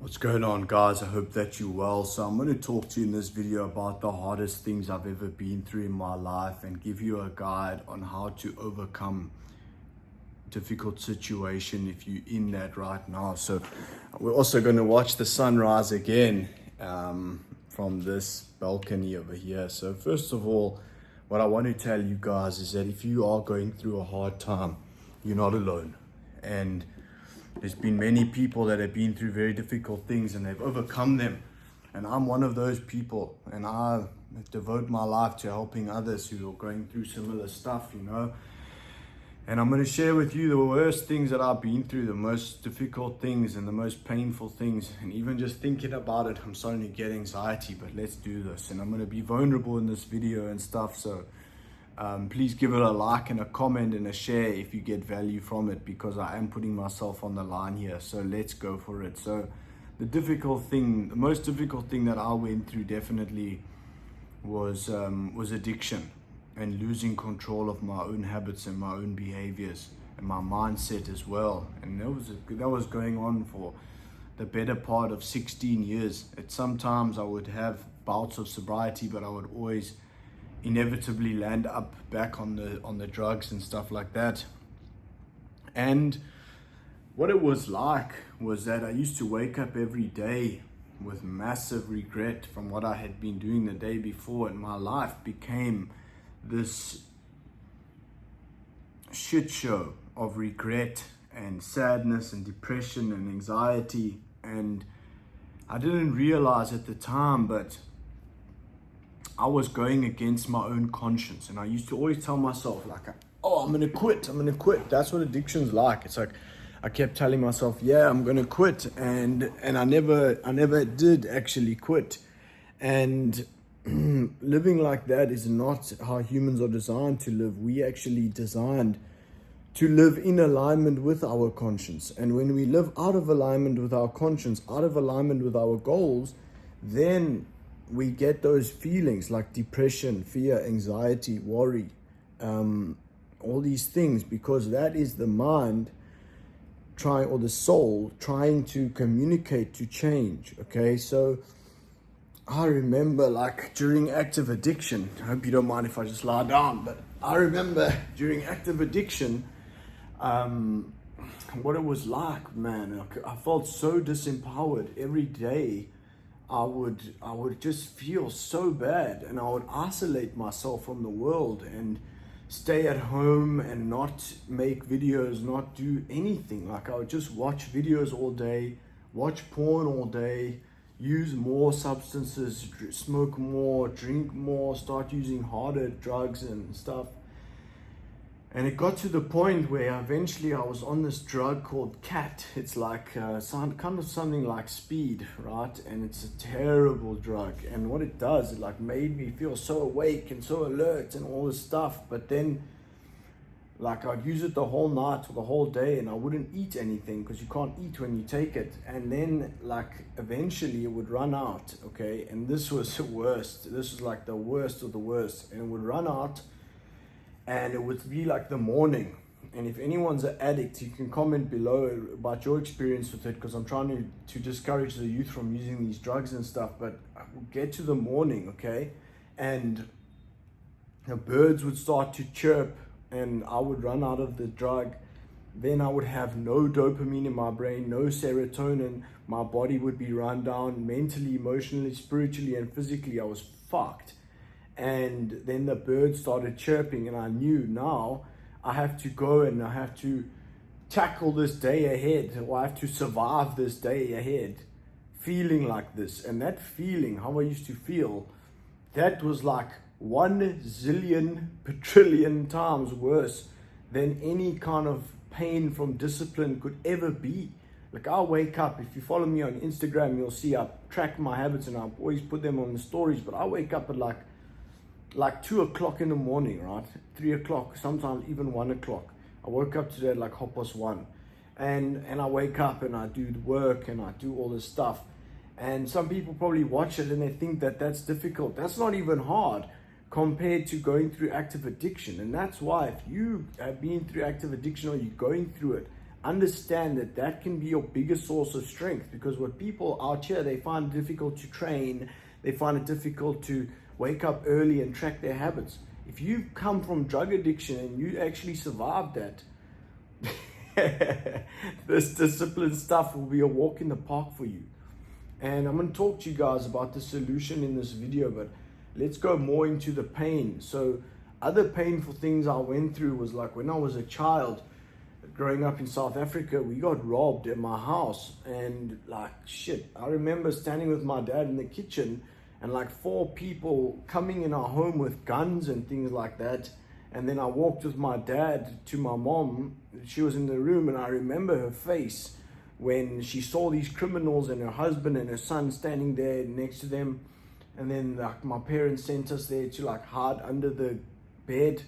What's going on, guys? I hope that you're well. So I'm going to talk to you in this video about the hardest things I've ever been through in my life and give you a guide on how to overcome difficult situation if you're in that right now. So we're also going to watch the sunrise again from this balcony over here. So first of all, what I want to tell you guys is that if you are going through a hard time, you're not alone. And there's been many people that have been through very difficult things and they've overcome them. And I'm one of those people, and I devote my life to helping others who are going through similar stuff, And I'm going to share with you the worst things that I've been through, the most difficult things and the most painful things. And even just thinking about it, I'm starting to get anxiety, but let's do this. And I'm going to be vulnerable in this video and stuff. So please give it a like and a comment and a share if you get value from it, because I am putting myself on the line here. So let's go for it. So the most difficult thing that I went through definitely was addiction and losing control of my own habits and my own behaviors and my mindset as well. And that was going on for the better part of 16 years. Sometimes I would have bouts of sobriety, but I would always inevitably land up back on the drugs and stuff like that. And what it was like was that I used to wake up every day with massive regret from what I had been doing the day before, and my life became this shit show of regret and sadness and depression and anxiety. And I didn't realize at the time, but I was going against my own conscience. And I used to always tell myself, like, oh, I'm gonna quit. That's what addiction's like. It's like I kept telling myself, yeah, I'm gonna quit, and I never did actually quit. And living like that is not how humans are designed to live. We actually designed to live in alignment with our conscience. And when we live out of alignment with our conscience, out of alignment with our goals, then we get those feelings like depression, fear, anxiety, worry, all these things, because that is the mind or the soul trying to communicate to change. Okay, so I remember, like, during active addiction, I hope you don't mind if I just lie down, but I remember during active addiction, what it was like, man. I felt so disempowered every day. I would just feel so bad, and I would isolate myself from the world and stay at home and not make videos, not do anything. Like, I would just watch videos all day, watch porn all day, use more substances, smoke more, drink more, start using harder drugs and stuff. And it got to the point where eventually I was on this drug called cat. It's like kind of something like speed, right? And it's a terrible drug. And what it does, it like made me feel so awake and so alert and all this stuff. But then, like, I'd use it the whole night or the whole day, and I wouldn't eat anything because you can't eat when you take it. And then, like, eventually it would run out, okay? And this was the worst. This was like the worst of the worst. And it would run out, and it would be like the morning. And if anyone's an addict, you can comment below about your experience with it, because I'm trying to discourage the youth from using these drugs and stuff. But I would get to the morning, okay? And the birds would start to chirp, and I would run out of the drug. Then I would have no dopamine in my brain, no serotonin. My body would be run down mentally, emotionally, spiritually, and physically. I was fucked. And then the birds started chirping, and I knew now I have to go and I have to tackle this day ahead, or I have to survive this day ahead, feeling like this. And that feeling, how I used to feel, that was like 1 zillion quadrillion times worse than any kind of pain from discipline could ever be. Like, I wake up, if you follow me on Instagram, you'll see I track my habits and I always put them on the stories, but I wake up at like 2 o'clock in the morning, right? 3 o'clock, sometimes even 1 o'clock. I woke up today at like 1:30, and I wake up and I do the work and I do all this stuff. And some people probably watch it and they think that that's difficult. That's not even hard compared to going through active addiction. And that's why, if you have been through active addiction or you're going through it, understand that that can be your biggest source of strength. Because what people out here, they find it difficult to train, they find it difficult to wake up early and track their habits. If you've come from drug addiction and you actually survived that, this discipline stuff will be a walk in the park for you. And I'm going to talk to you guys about the solution in this video, but let's go more into the pain. So other painful things I went through was like when I was a child growing up in South Africa, we got robbed at my house, and like shit, I remember standing with my dad in the kitchen and like 4 people coming in our home with guns and things like that. And then I walked with my dad to my mom. She was in the room, and I remember her face when she saw these criminals and her husband and her son standing there next to them. And then like my parents sent us there to like hide under the bed.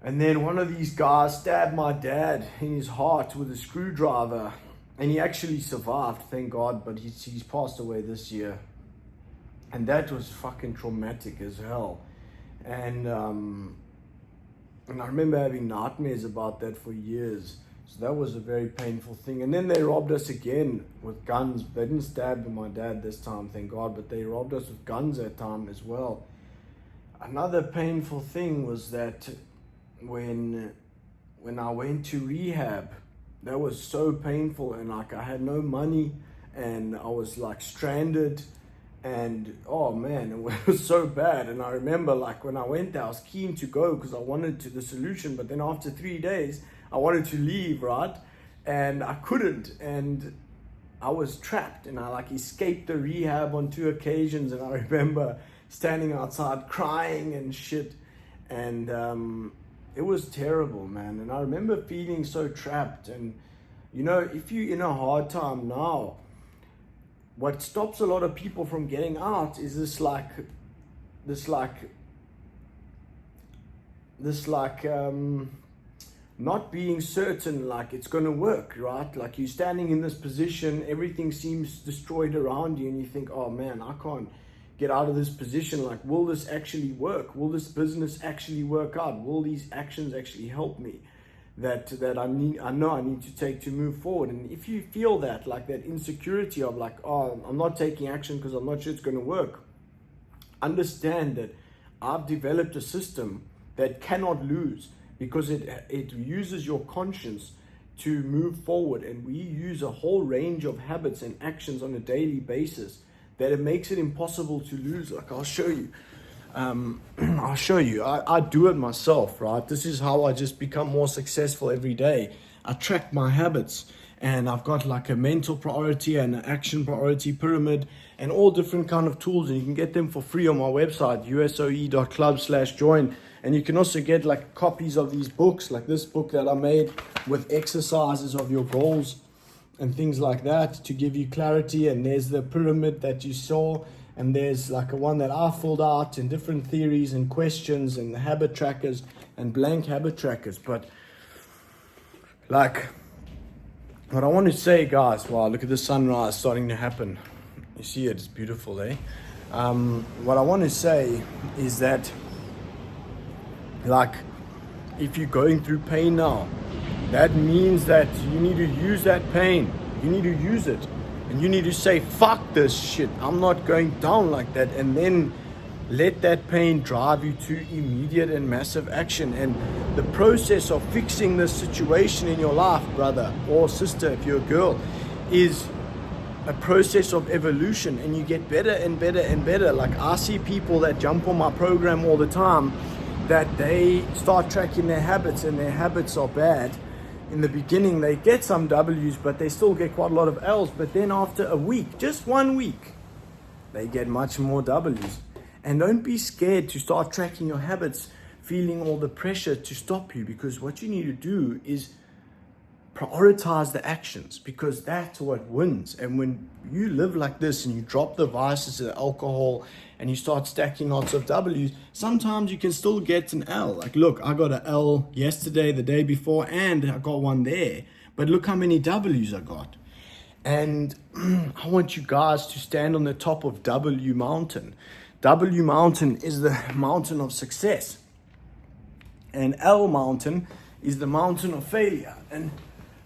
And then one of these guys stabbed my dad in his heart with a screwdriver, and he actually survived, thank God, but he's passed away this year. And that was fucking traumatic as hell. And I remember having nightmares about that for years. So that was a very painful thing. And then they robbed us again with guns. They didn't stab my dad this time, thank God, but they robbed us with guns that time as well. Another painful thing was that when I went to rehab, that was so painful, and like I had no money and I was like stranded, and oh man, it was so bad. And I remember like when I went there, I was keen to go because I wanted the solution, but then after 3 days I wanted to leave, right? And I couldn't, and I was trapped, and I like escaped the rehab on 2 occasions, and I remember standing outside crying and shit, and it was terrible, man. And I remember feeling so trapped. And you know, if you're in a hard time now, what stops a lot of people from getting out is this not being certain like it's going to work, right? Like you're standing in this position, everything seems destroyed around you, and you think, oh man, I can't get out of this position. Like, will this actually work? Will this business actually work out? Will these actions actually help me that I know I need to take to move forward? And if you feel that, like that insecurity of like, oh, I'm not taking action because I'm not sure it's going to work, understand that I've developed a system that cannot lose, because it uses your conscience to move forward. And we use a whole range of habits and actions on a daily basis that it makes it impossible to lose. Like I'll show you. I do it myself, right? This is how I just become more successful every day. I track my habits, and I've got like a mental priority and an action priority pyramid, and all different kind of tools, and you can get them for free on my website, usoe.club/join. And you can also get like copies of these books, like this book that I made with exercises of your goals and things like that to give you clarity. And there's the pyramid that you saw, and there's like a one that I filled out in different theories and questions, and the habit trackers and blank habit trackers. But like what I want to say, guys, wow, look at the sunrise starting to happen. You see it, it's beautiful, eh? What I want to say is that, like, if you're going through pain now, that means that you need to use that pain. You need to use it. And you need to say, fuck this shit. I'm not going down like that. And then let that pain drive you to immediate and massive action. And the process of fixing this situation in your life, brother or sister, if you're a girl, is a process of evolution. And you get better and better and better. Like I see people that jump on my program all the time, that they start tracking their habits, and their habits are bad. In the beginning, they get some W's, but they still get quite a lot of L's. But then after a week, just 1 week, they get much more W's. And don't be scared to start tracking your habits, feeling all the pressure to stop you, because what you need to do is prioritize the actions, because that's what wins. And when you live like this and you drop the vices, the alcohol, and you start stacking lots of W's, sometimes you can still get an L. Like, look, I got an L yesterday, the day before, and I got one there. But look how many W's I got. And I want you guys to stand on the top of W Mountain. W Mountain is the mountain of success. And L Mountain is the mountain of failure. And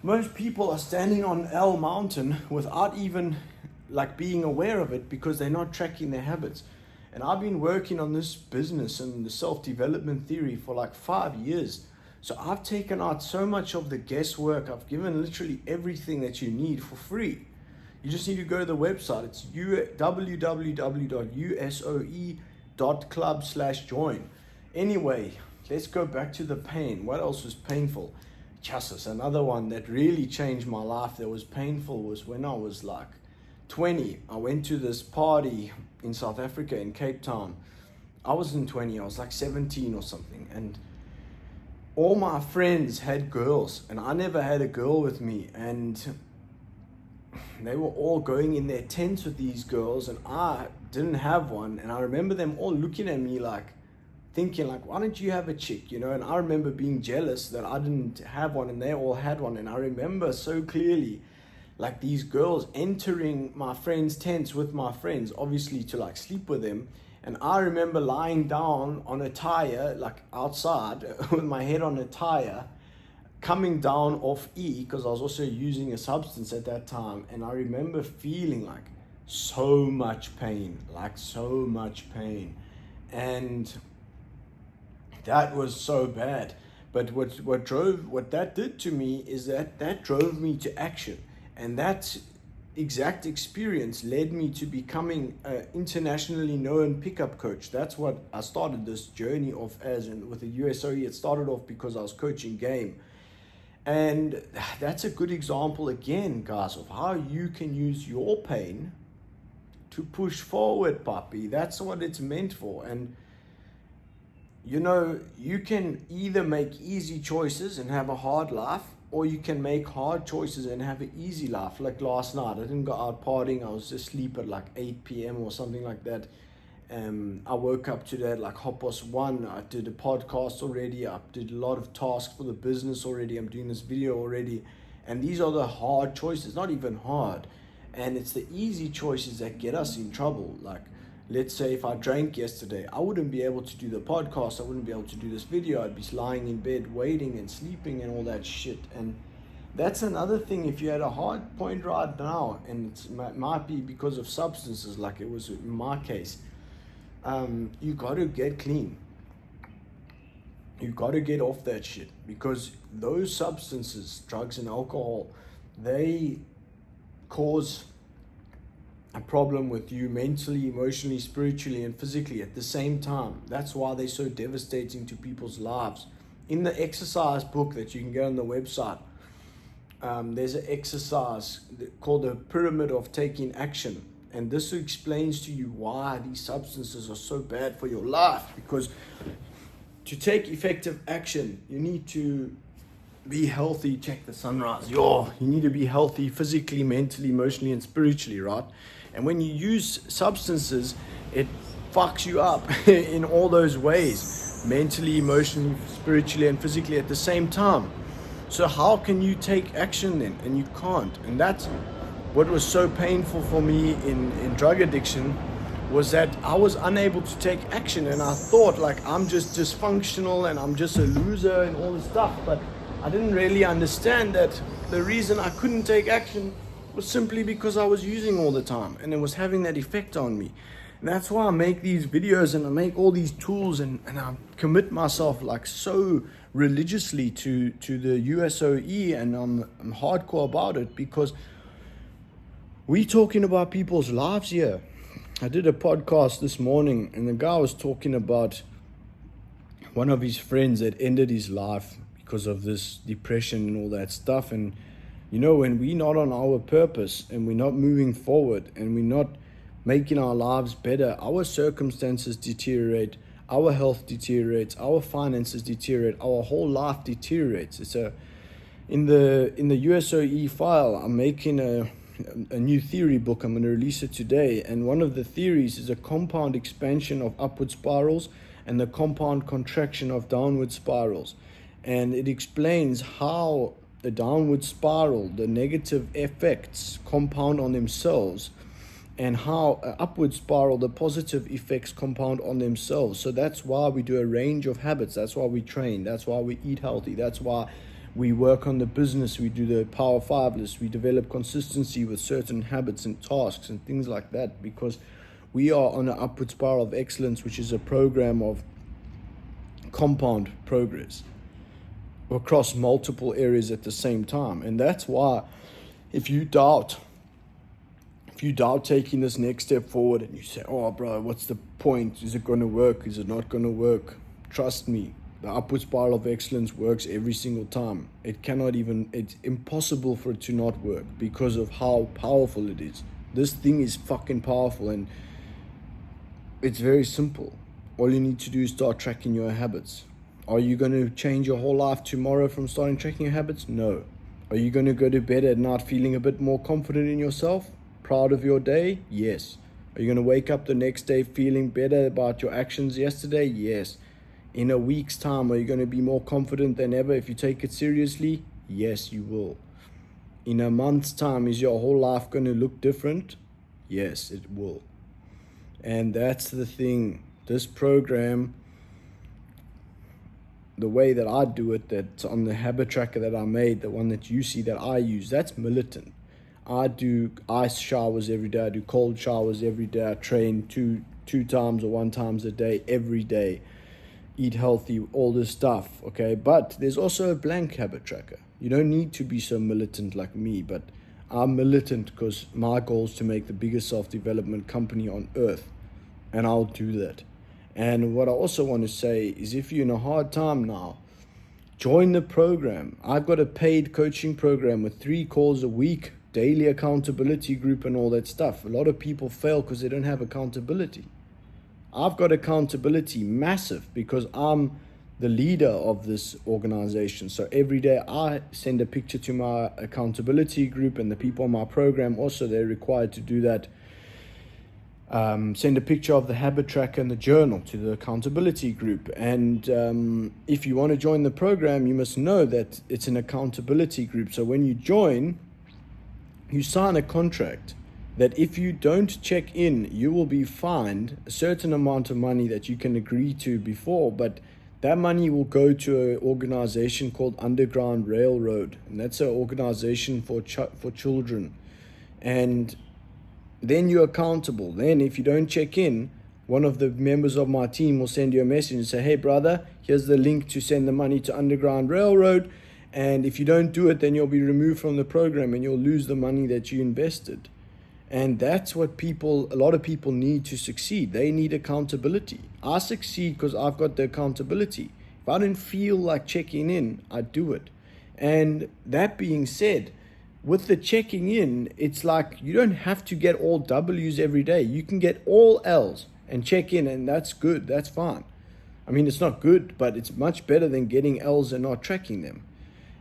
most people are standing on L Mountain without even like being aware of it because they're not tracking their habits. And I've been working on this business and the self-development theory for like 5 years. So I've taken out so much of the guesswork. I've given literally everything that you need for free. You just need to go to the website. It's www.usoe.club/join. Anyway, let's go back to the pain. What else was painful? Chassis. Another one that really changed my life that was painful was when I was like 20. I went to this party in South Africa, in Cape Town. I wasn't 20, I was like 17 or something. And all my friends had girls, and I never had a girl with me. And they were all going in their tents with these girls, and I didn't have one. And I remember them all looking at me like, thinking like, why don't you have a chick, you know? And I remember being jealous that I didn't have one and they all had one. And I remember so clearly like these girls entering my friends' tents with my friends, obviously to like sleep with them. And I remember lying down on a tire, like outside with my head on a tire, coming down off E, because I was also using a substance at that time. And I remember feeling like so much pain, and that was so bad. But what that did to me is that drove me to action. And that exact experience led me to becoming an internationally known pickup coach. That's what I started this journey of as, and with the USOE, it started off because I was coaching game. And that's a good example again, guys, of how you can use your pain to push forward, puppy. That's what it's meant for. And you know, you can either make easy choices and have a hard life, or you can make hard choices and have an easy life. Like last night, I didn't go out partying. I was asleep at like 8 p.m. or something like that. I woke up today at like 1:30. I did a podcast already. I did a lot of tasks for the business already. I'm doing this video already. And these are the hard choices, not even hard. And it's the easy choices that get us in trouble. Like, let's say if I drank yesterday, I wouldn't be able to do the podcast. I wouldn't be able to do this video. I'd be lying in bed, waiting and sleeping and all that shit. And that's another thing. If you had a hard point right now, and it might be because of substances, like it was in my case, you got to get clean. You got to get off that shit, because those substances, drugs and alcohol, they cause a problem with you mentally, emotionally, spiritually, and physically at the same time. That's why they're so devastating to people's lives. In the exercise book that you can get on the website, there's an exercise called the pyramid of taking action. And this explains to you why these substances are so bad for your life. Because to take effective action, you need to be healthy. Check the sunrise. You need to be healthy physically, mentally, emotionally, and spiritually, right? And when you use substances, it fucks you up in all those ways, mentally, emotionally, spiritually, and physically at the same time. So how can you take action then? And you can't. And that's what was so painful for me in drug addiction, was that I was unable to take action. And I thought like I'm just dysfunctional and I'm just a loser and all this stuff. But I didn't really understand that the reason I couldn't take action was simply because I was using all the time, and it was having that effect on me. And that's why I make these videos and I make all these tools, and I commit myself like so religiously to the USOE, and I'm hardcore about it, because we're talking about people's lives here. I did a podcast this morning, and the guy was talking about one of his friends that ended his life because of this depression and all that stuff. And you know, when we're not on our purpose and we're not moving forward and we're not making our lives better, our circumstances deteriorate, our health deteriorates, our finances deteriorate, our whole life deteriorates. It's in the USOE file, I'm making a new theory book. I'm going to release it today, and one of the theories is a compound expansion of upward spirals and the compound contraction of downward spirals. And it explains how the downward spiral, the negative effects compound on themselves, and how an upward spiral, the positive effects compound on themselves. So that's why we do a range of habits. That's why we train. That's why we eat healthy. That's why We work on the business, we do the Power 5 list, we develop consistency with certain habits and tasks and things like that, because we are on an upward spiral of excellence, which is a program of compound progress across multiple areas at the same time. And that's why if you doubt taking this next step forward and you say, oh bro, what's the point? Is it going to work? Is it not going to work? Trust me, the upward spiral of excellence works every single time. It's impossible for it to not work because of how powerful it is. This thing is fucking powerful, and it's very simple. All you need to do is start tracking your habits. Are you going to change your whole life tomorrow from starting tracking your habits? No. Are you going to go to bed at night feeling a bit more confident in yourself? Proud of your day? Yes. Are you going to wake up the next day feeling better about your actions yesterday? Yes. In a week's time, are you going to be more confident than ever if you take it seriously? Yes, you will. In a month's time, is your whole life going to look different? Yes, it will. And that's the thing. This program, the way that I do it, that's on the habit tracker that I made, the one that you see that I use, that's militant. I do ice showers every day. I do cold showers every day. I train two times or 1 time a day, every day. Eat healthy, all this stuff, okay? But there's also a blank habit tracker. You don't need to be so militant like me, but I'm militant because my goal is to make the biggest self-development company on earth, and I'll do that. And what I also want to say is, if you're in a hard time now, join the program. I've got a paid coaching program with 3 calls a week, daily accountability group and all that stuff. A lot of people fail because they don't have accountability. I've got accountability massive because I'm the leader of this organization. So every day I send a picture to my accountability group, and the people on my program also, they're required to do that. Send a picture of the habit tracker and the journal to the accountability group. And if you want to join the program, you must know that it's an accountability group. So when you join, you sign a contract that if you don't check in, you will be fined a certain amount of money that you can agree to before, but that money will go to an organization called Underground Railroad, and that's an organization for children. And then you're accountable. Then if you don't check in, one of the members of my team will send you a message and say, hey brother, here's the link to send the money to Underground Railroad, and if you don't do it, then you'll be removed from the program and you'll lose the money that you invested. And that's what a lot of people need to succeed. They need accountability. I succeed because I've got the accountability. If I don't feel like checking in, I do it. And that being said, with the checking in, it's like you don't have to get all W's every day. You can get all L's and check in, and that's good. That's fine. I mean, it's not good, but it's much better than getting L's and not tracking them.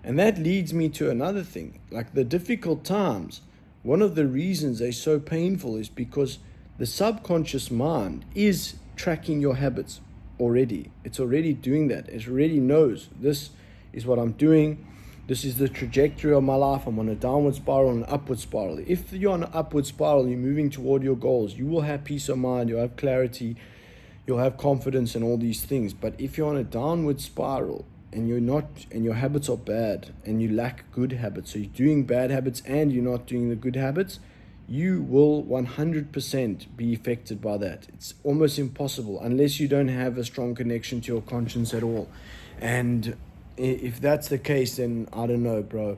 And that leads me to another thing. Like the difficult times, one of the reasons they're so painful is because the subconscious mind is tracking your habits already. It's already doing that. It already knows this is what I'm doing. This is the trajectory of my life. I'm on a downward spiral and an upward spiral. If you're on an upward spiral, you're moving toward your goals, you will have peace of mind, you'll have clarity, you'll have confidence and all these things. But if you're on a downward spiral and you're not, and your habits are bad and you lack good habits, so you're doing bad habits and you're not doing the good habits, you will 100% be affected by that. It's almost impossible unless you don't have a strong connection to your conscience at all. And if that's the case, then I don't know, bro.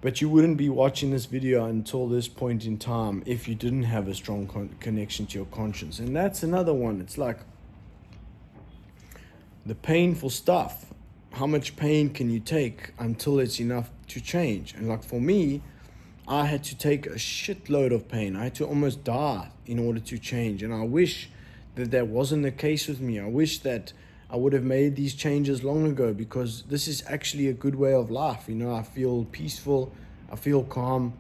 But you wouldn't be watching this video until this point in time if you didn't have a strong connection to your conscience. And that's another one. It's like the painful stuff. How much pain can you take until it's enough to change? And like for me, I had to take a shitload of pain. I had to almost die in order to change. And I wish that that wasn't the case with me. I wish that I would have made these changes long ago, because this is actually a good way of life. You know, I feel peaceful. I feel calm.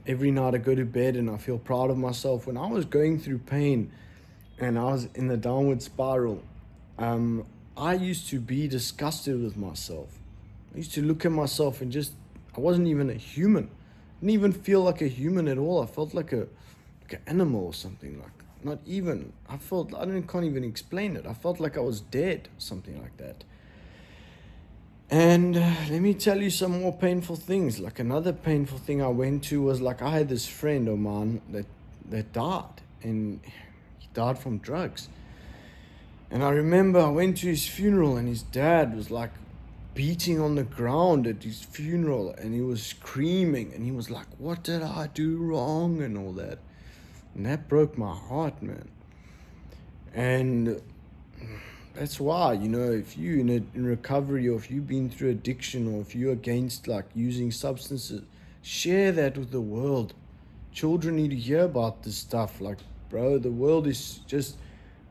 Every night I go to bed and I feel proud of myself. When I was going through pain and I was in the downward spiral, I used to be disgusted with myself. I used to look at myself and I wasn't even a human. I didn't even feel like a human at all. I felt like an animal or something. Like, not even. Can't even explain it. I felt like I was dead, something like that. And let me tell you some more painful things. Like another painful thing I went to was like I had this friend of mine that died, and he died from drugs. And I remember I went to his funeral, and his dad was like beating on the ground at his funeral, and he was screaming, and he was like, "What did I do wrong?" and all that. And that broke my heart, man. And that's why, if you in recovery, or if you've been through addiction, or if you're against like using substances, share that with the world. Children need to hear about this stuff. Like, bro, the world is just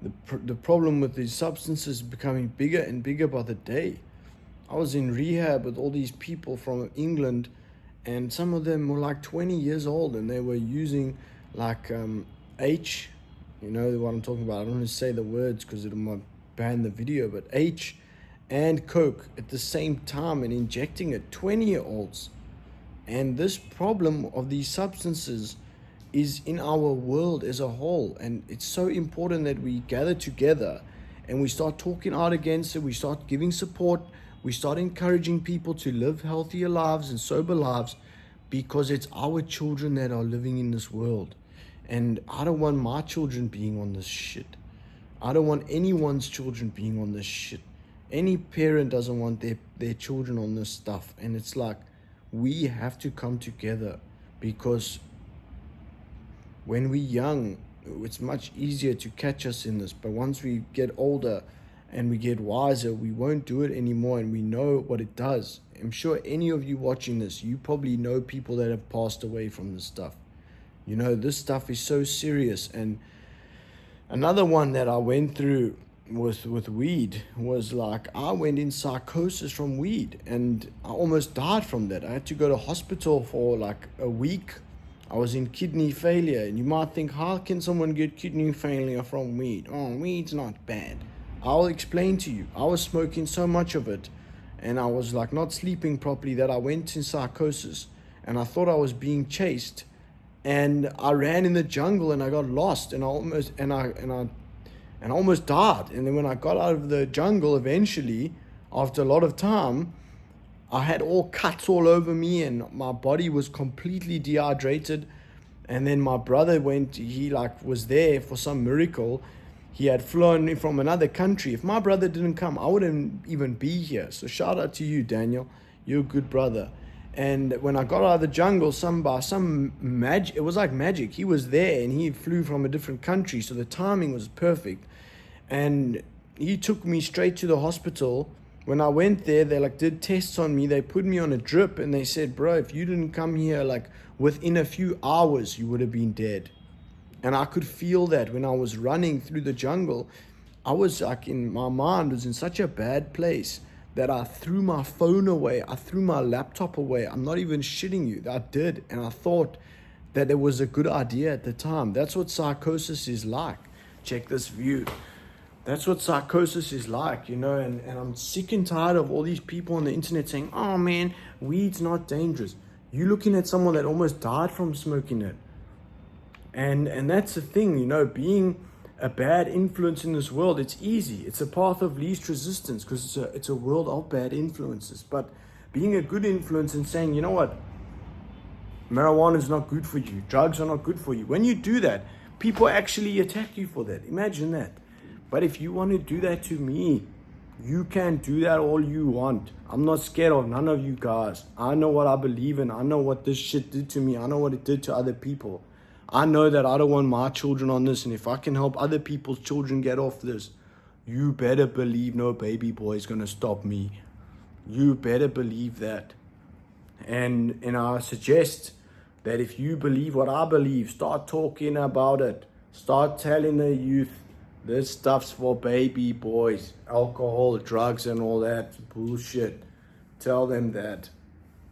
the problem with these substances becoming bigger and bigger by the day. I was in rehab with all these people from England, and some of them were like 20 years old, and they were using like H, you know what I'm talking about. I don't want to say the words because it might ban the video, but H and Coke at the same time, and injecting it, 20-year-olds. And this problem of these substances is in our world as a whole, and it's so important that we gather together and we start talking out against it. We start giving support. We start encouraging people to live healthier lives and sober lives, because it's our children that are living in this world. And I don't want my children being on this shit. I don't want anyone's children being on this shit. Any parent doesn't want their children on this stuff. And it's like, we have to come together, because when we're young, it's much easier to catch us in this. But once we get older and we get wiser, we won't do it anymore, and we know what it does. I'm sure any of you watching this, you probably know people that have passed away from this stuff. This stuff is so serious. And another one that I went through with weed was like, I went in psychosis from weed, and I almost died from that. I had to go to hospital for like a week. I was in kidney failure, and you might think, how can someone get kidney failure from weed? Oh, weed's not bad. I'll explain to you. I was smoking so much of it, and I was like not sleeping properly, that I went in psychosis, and I thought I was being chased, and I ran in the jungle, and I got lost, and I almost died. And then when I got out of the jungle eventually, after a lot of time, I had all cuts all over me, and my body was completely dehydrated. And then my brother he was there for some miracle. He had flown in from another country. If my brother didn't come, I wouldn't even be here. So shout out to you, Daniel. You're a good brother. And when I got out of the jungle, it was like magic. He was there, and he flew from a different country, so the timing was perfect. And he took me straight to the hospital. When I went there, they did tests on me. They put me on a drip, and they said, bro, if you didn't come here within a few hours, you would have been dead. And I could feel that when I was running through the jungle. I was in my mind was in such a bad place that I threw my phone away. I threw my laptop away. I'm not even shitting you. I did. And I thought that it was a good idea at the time. That's what psychosis is like. Check this view. That's what psychosis is like, and I'm sick and tired of all these people on the internet saying, oh man, weed's not dangerous. You're looking at someone that almost died from smoking it. And that's the thing, being a bad influence in this world, it's easy. It's a path of least resistance, because it's a world of bad influences. But being a good influence and saying, you know what, marijuana is not good for you. Drugs are not good for you. When you do that, people actually attack you for that. Imagine that. But if you want to do that to me, you can do that all you want. I'm not scared of none of you guys. I know what I believe in. I know what this shit did to me. I know what it did to other people. I know that I don't want my children on this. And if I can help other people's children get off this, you better believe no baby boy is going to stop me. You better believe that. And I suggest that if you believe what I believe, start talking about it. Start telling the youth, this stuff's for baby boys. Alcohol, drugs, and all that bullshit. Tell them that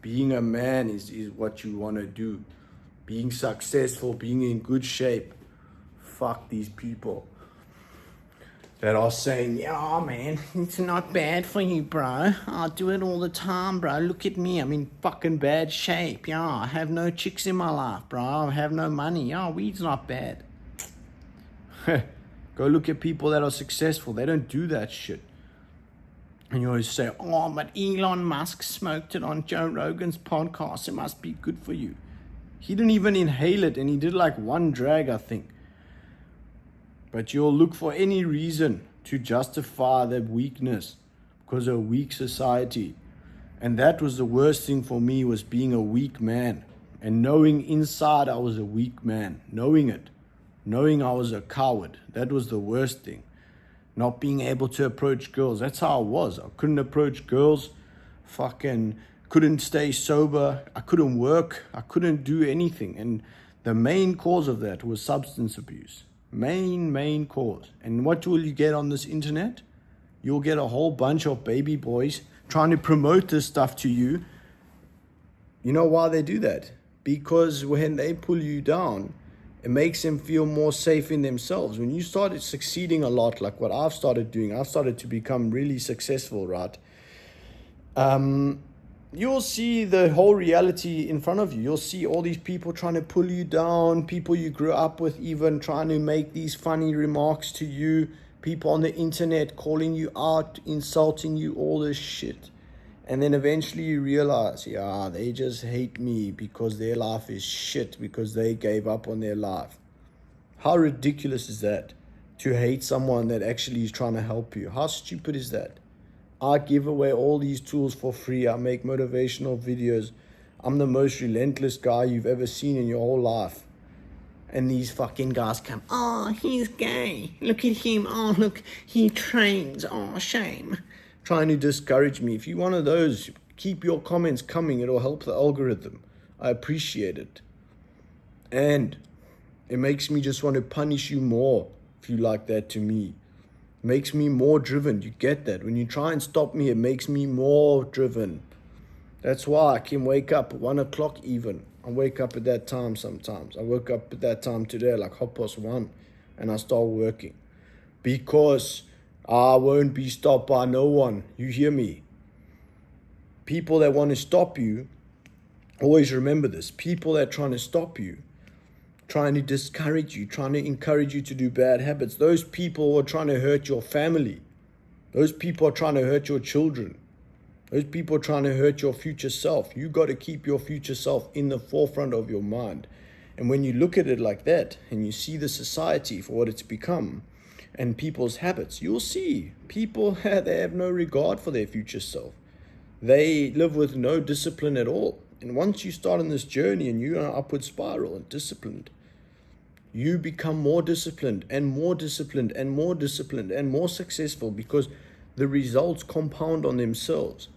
being a man is what you want to do. Being successful, being in good shape. Fuck these people that are saying, yeah, man, it's not bad for you, bro. I do it all the time, bro. Look at me. I'm in fucking bad shape. Yeah, I have no chicks in my life, bro. I have no money. Yeah, weed's not bad. Go look at people that are successful. They don't do that shit. And you always say, oh, but Elon Musk smoked it on Joe Rogan's podcast. It must be good for you. He didn't even inhale it, and he did like one drag, I think. But you'll look for any reason to justify that weakness because of a weak society. And that was the worst thing for me, was being a weak man. And knowing inside I was a weak man. Knowing it. Knowing I was a coward. That was the worst thing. Not being able to approach girls. That's how I was. I couldn't approach girls. Fucking couldn't stay sober. I couldn't work. I couldn't do anything. And the main cause of that was substance abuse. Main cause. And what will you get on this internet? You'll get a whole bunch of baby boys trying to promote this stuff to you. You know why they do that? Because when they pull you down, it makes them feel more safe in themselves. When you started succeeding a lot, like what I've started doing, I've started to become really successful, right? You'll see the whole reality in front of you. You'll see all these people trying to pull you down, people you grew up with even trying to make these funny remarks to you, people on the internet calling you out, insulting you, all this shit. And then eventually you realize, yeah, they just hate me because their life is shit, because they gave up on their life. How ridiculous is that? To hate someone that actually is trying to help you. How stupid is that? I give away all these tools for free. I make motivational videos. I'm the most relentless guy you've ever seen in your whole life. And these fucking guys come, oh, he's gay. Look at him. Oh, look, he trains. Oh, shame. Trying to discourage me. If you're one of those, keep your comments coming. It'll help the algorithm. I appreciate it. And it makes me just want to punish you more if you like that to me. It makes me more driven. You get that? When you try and stop me, it makes me more driven. That's why I can wake up at 1 o'clock even. I wake up at that time sometimes. I woke up at that time today, like 1:30, and I start working. Because I won't be stopped by no one. You hear me? People that want to stop you, always remember this. People that are trying to stop you, trying to discourage you, trying to encourage you to do bad habits, those people are trying to hurt your family. Those people are trying to hurt your children. Those people are trying to hurt your future self. You got to keep your future self in the forefront of your mind. And when you look at it like that, and you see the society for what it's become, and people's habits, you'll see people, they have no regard for their future self. They live with no discipline at all. And once you start on this journey and you're on an upward spiral and disciplined, you become more disciplined and more disciplined and more disciplined and more successful, because the results compound on themselves.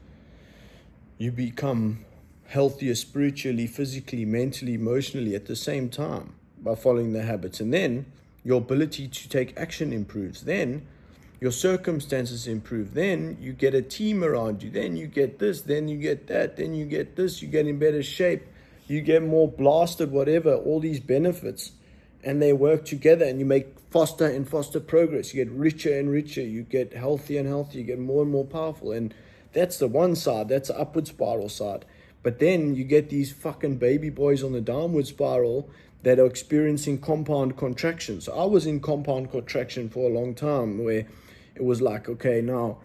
You become healthier spiritually, physically, mentally, emotionally at the same time by following the habits. And then your ability to take action improves. Then your circumstances improve. Then you get a team around you. Then you get this. Then you get that. Then you get this. You get in better shape. You get more blasted, whatever, all these benefits. And they work together, and you make faster and faster progress. You get richer and richer. You get healthier and healthier. You get more and more powerful. And that's the one side. That's the upward spiral side. But then you get these fucking baby boys on the downward spiral that are experiencing compound contraction. So I was in compound contraction for a long time, where it was like, okay, now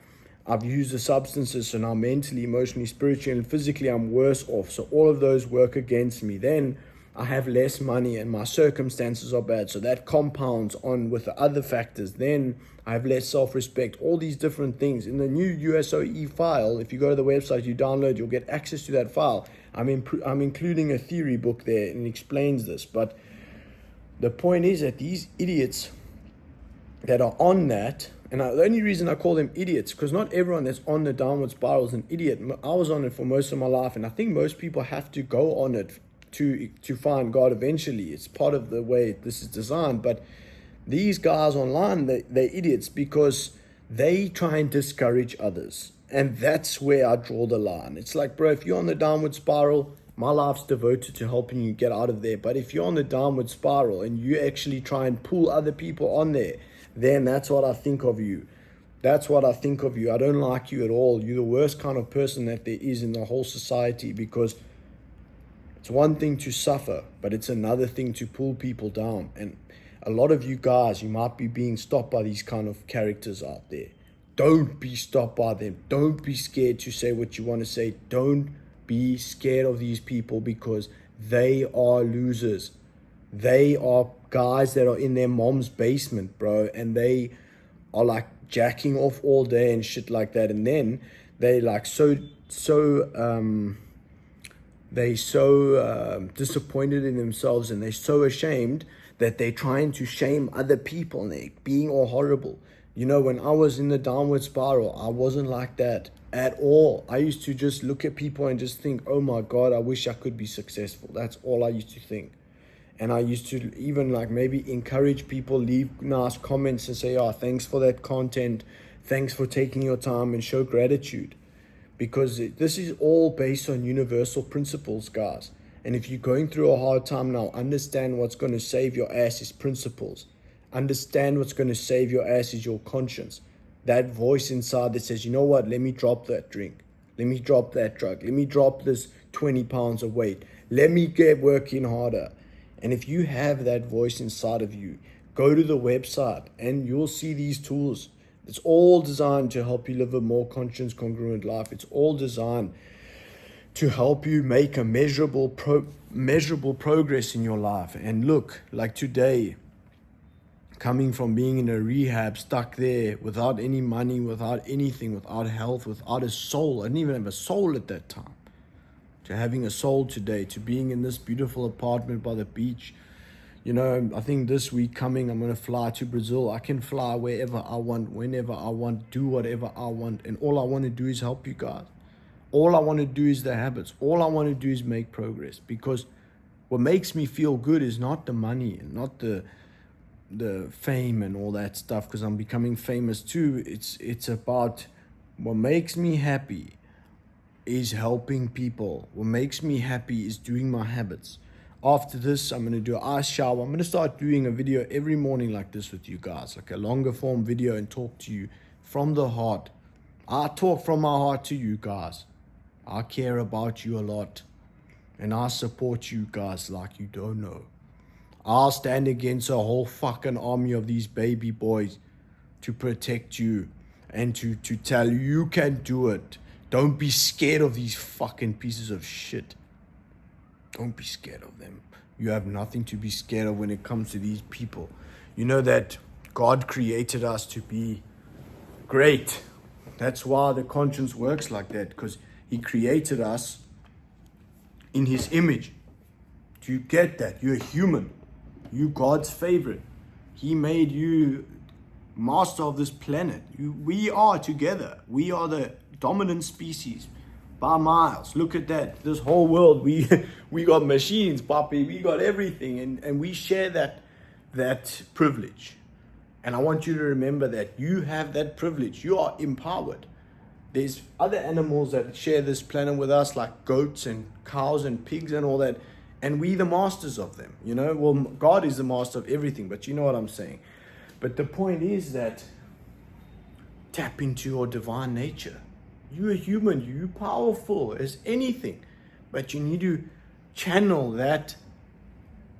I've used the substances, so now mentally, emotionally, spiritually, and physically I'm worse off. So all of those work against me. Then I have less money and my circumstances are bad. So that compounds on with the other factors. Then I have less self-respect, all these different things. In the new USOE file, if you go to the website, you download, you'll get access to that file. I'm including a theory book there, and it explains this. But the point is that these idiots that are on that, and the only reason I call them idiots, because not everyone that's on the downward spiral is an idiot. I was on it for most of my life, and I think most people have to go on it to find God eventually. It's part of the way this is designed. But these guys online, they're idiots because they try and discourage others. And that's where I draw the line. It's like, bro, if you're on the downward spiral, my life's devoted to helping you get out of there. But if you're on the downward spiral and you actually try and pull other people on there, then that's what I think of you. That's what I think of you. I don't like you at all. You're the worst kind of person that there is in the whole society, because it's one thing to suffer, but it's another thing to pull people down. And a lot of you guys, you might be being stopped by these kind of characters out there. Don't be stopped by them. Don't be scared to say what you want to say. Don't be scared of these people, because they are losers. They are guys that are in their mom's basement, bro, and they are like jacking off all day and shit like that. And then they like disappointed in themselves, and they're so ashamed that they're trying to shame other people, and they're being all horrible. You know, when I was in the downward spiral, I wasn't like that at all. I used to just look at people and just think, oh my God, I wish I could be successful. That's all I used to think. And I used to even like maybe encourage people, leave nice comments and say, oh, thanks for that content. Thanks for taking your time, and show gratitude. Because this is all based on universal principles, guys. And if you're going through a hard time now, understand what's going to save your ass is principles. Understand what's going to save your ass is your conscience. That voice inside that says, you know what, let me drop that drink. Let me drop that drug. Let me drop this 20 pounds of weight. Let me get working harder. And if you have that voice inside of you, go to the website and you'll see these tools. It's all designed to help you live a more conscious, congruent life. It's all designed to help you make a measurable progress in your life. And look, like today, coming from being in a rehab, stuck there without any money, without anything, without health, without a soul. I didn't even have a soul at that time. To having a soul today, to being in this beautiful apartment by the beach. You know, I think this week coming, I'm going to fly to Brazil. I can fly wherever I want, whenever I want, do whatever I want. And all I want to do is help you guys. All I want to do is the habits. All I want to do is make progress. Because what makes me feel good is not the money and not the fame and all that stuff, because I'm becoming famous too. It's about what makes me happy is helping people. What makes me happy is doing my habits. After this, I'm going to do an ice shower. I'm going to start doing a video every morning like this with you guys, like a longer form video, and talk to you from the heart. I talk from my heart to you guys. I care about you a lot, and I support you guys like you don't know. I'll stand against a whole fucking army of these baby boys to protect you and to tell you you can do it. Don't be scared of these fucking pieces of shit. Don't be scared of them. You have nothing to be scared of when it comes to these people. You know that God created us to be great. That's why the conscience works like that, because He created us in His image. Do you get that? You're human. You God's favorite. He made you master of this planet. We are together. We are the dominant species by miles. Look at that. This whole world, we got machines, papi. We got everything, and we share that privilege. And I want you to remember that you have that privilege. You are empowered. There's other animals that share this planet with us, like goats and cows and pigs and all that. And we the masters of them, you know. Well, God is the master of everything, but you know what I'm saying. But the point is that tap into your divine nature. You're human, you're powerful as anything. But you need to channel that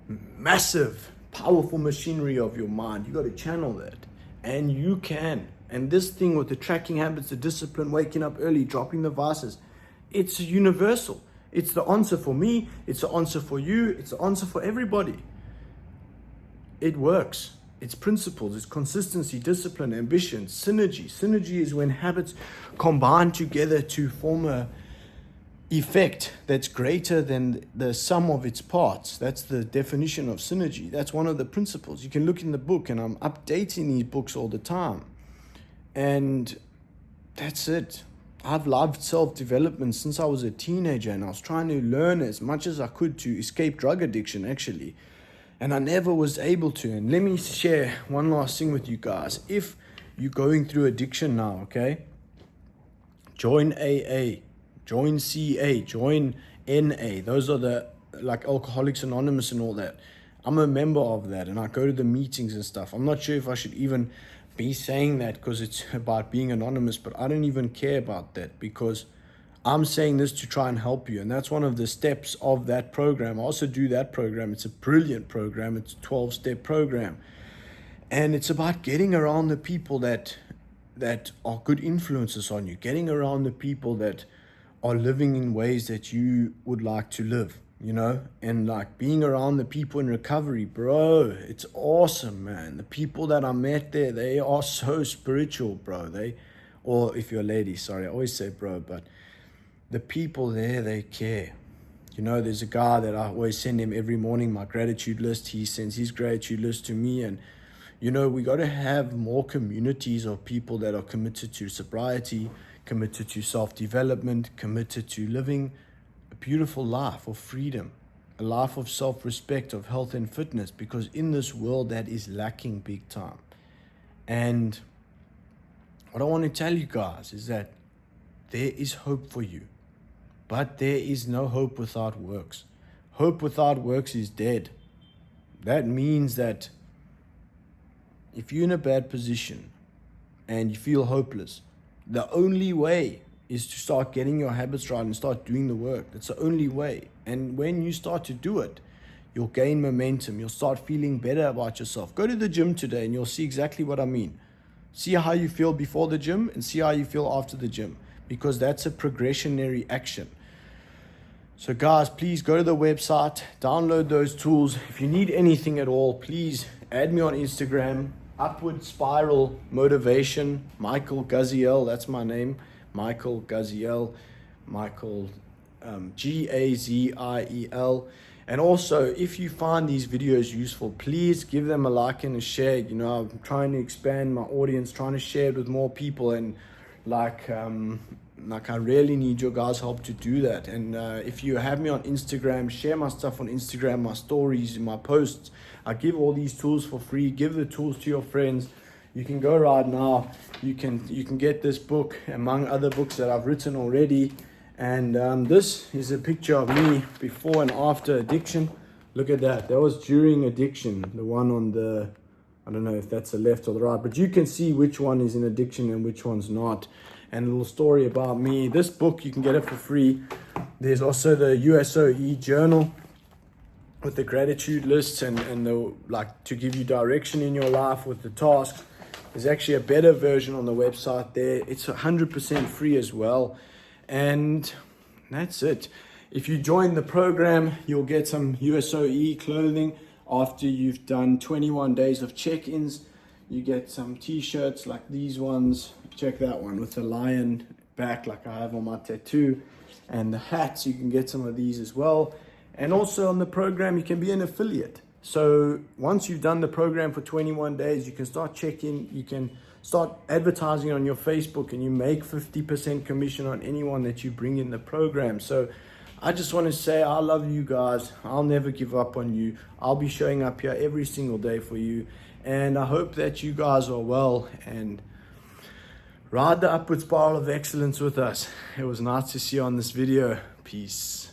massive, powerful machinery of your mind. You got to channel that. And you can. And this thing with the tracking habits, the discipline, waking up early, dropping the vices, it's universal. It's the answer for me. It's the answer for you. It's the answer for everybody. It works. It's principles. It's consistency, discipline, ambition, synergy. Synergy is when habits combine together to form a effect that's greater than the sum of its parts. That's the definition of synergy. That's one of the principles. You can look in the book, and I'm updating these books all the time. And that's it. I've loved self-development since I was a teenager, and I was trying to learn as much as I could to escape drug addiction, actually. And I never was able to. And let me share one last thing with you guys. If you're going through addiction now, okay, join AA, join CA, join NA. Those are the, like, Alcoholics Anonymous and all that. I'm a member of that, and I go to the meetings and stuff. I'm not sure if I should even be saying that because it's about being anonymous, but I don't even care about that, because I'm saying this to try and help you. And that's one of the steps of that program. I also do that program. It's a brilliant program. It's a 12-step program. And it's about getting around the people that that are good influences on you, getting around the people that are living in ways that you would like to live, you know, and like being around the people in recovery, bro. It's awesome, man. The people that I met there, they are so spiritual, bro. Or if you're a lady, sorry, I always say bro, but the people there, they care. You know, there's a guy that I always send him every morning my gratitude list. He sends his gratitude list to me. And, you know, we got to have more communities of people that are committed to sobriety, committed to self-development, committed to living a beautiful life of freedom, a life of self-respect, of health and fitness, because in this world that is lacking big time. And what I want to tell you guys is that there is hope for you. But there is no hope without works. Hope without works is dead. That means that if you're in a bad position and you feel hopeless, the only way is to start getting your habits right and start doing the work. That's the only way. And when you start to do it, you'll gain momentum. You'll start feeling better about yourself. Go to the gym today and you'll see exactly what I mean. See how you feel before the gym and see how you feel after the gym, because that's a progressionary action. So guys, please go to the website, download those tools. If you need anything at all, please add me on Instagram, Upward Spiral Motivation, Michael Gaziel, that's my name, Michael Gaziel, Michael Gaziel. And also, if you find these videos useful, please give them a like and a share. You know, I'm trying to expand my audience, trying to share it with more people, and like I really need your guys' help to do that. And if you have me on Instagram, share my stuff on Instagram, my stories, my posts. I give all these tools for free. Give the tools to your friends. You can go right now. You can get this book among other books that I've written already. And this is a picture of me before and after addiction. Look at that. That was during addiction. The one on the, I don't know if that's the left or the right, but you can see which one is in addiction and which one's not. And a little story about me. This book, you can get it for free. There's also the USOE journal with the gratitude lists and the, like, to give you direction in your life with the tasks. There's actually a better version on the website there. It's 100% free as well. And that's it. If you join the program, you'll get some USOE clothing after you've done 21 days of check-ins. You get some t-shirts like these ones. Check that one with the lion back like I have on my tattoo. And the hats, you can get some of these as well. And also on the program, you can be an affiliate. So once you've done the program for 21 days, you can start checking, you can start advertising on your Facebook, and you make 50% commission on anyone that you bring in the program. So I just want to say I love you guys. I'll never give up on you. I'll be showing up here every single day for you. And I hope that you guys are well and ride the upward spiral of excellence with us. It was nice to see you on this video. Peace.